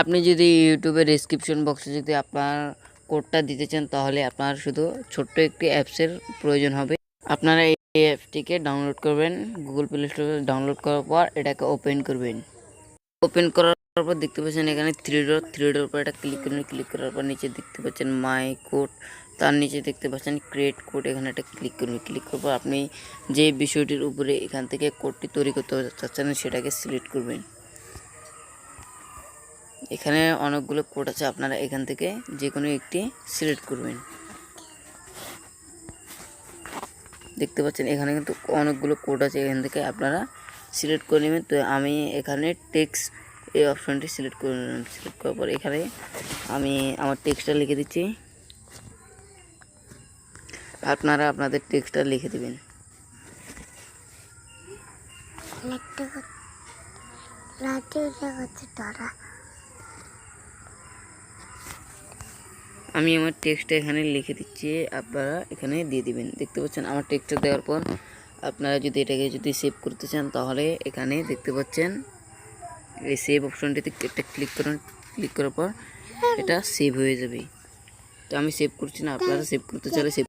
আপনি যদি ইউটিউবের ডেসক্রিপশন বক্সে যদি আপনার কোডটা দিতে চান তাহলে আপনার শুধু ছোট্ট একটি অ্যাপসের প্রয়োজন হবে। আপনারা এই অ্যাপটিকে ডাউনলোড করবেন, গুগল প্লে স্টোরে ডাউনলোড করার পর এটাকে ওপেন করবেন। ওপেন করার পর দেখতে পাচ্ছেন এখানে থ্রি ডট উপর এটা ক্লিক করবেন। ক্লিক করার পর নিচে দেখতে পাচ্ছেন মাই কোড, তার নিচে দেখতে পাচ্ছেন ক্রিয়েট কোড, এখানে একটা ক্লিক করবেন। ক্লিক করার পর আপনি যে বিষয়টির উপরে এখান থেকে কোডটি তৈরি করতে চাচ্ছেন সেটাকে সিলেক্ট করবেন। এখানে অনেকগুলো কোড আছে, আপনারা এখান থেকে যে কোনো একটি সিলেক্ট করবেন। দেখতে পাচ্ছেন এখানে কিন্তু অনেকগুলো কোড আছে, এখান থেকে আপনারা সিলেক্ট করে নেবেন। তো আমি এখানে টেক্সট এই অপশনটি সিলেক্ট করে নিলাম। সিলেক্ট করার পর এখানে আমি আমার টেক্সটটা লিখে দিচ্ছি, আপনারা আপনাদের টেক্সটটা লিখে দেবেন। আমি আমার টেক্সটটা এখানে লিখে দিচ্ছি, আপনারা এখানে দিয়ে দিবেন। দেখতে পাচ্ছেন আমার টেক্সটটা দেওয়ার পর আপনারা যদি এটাকে যদি সেভ করতে চান তাহলে এখানে দেখতে পাচ্ছেন এই সেভ অপশনটিতে একটা ক্লিক করুন। ক্লিক করার পর এটা সেভ হয়ে যাবে। তো আমি সেভ করছি না, আপনারা সেভ করতে চাইলে সেভ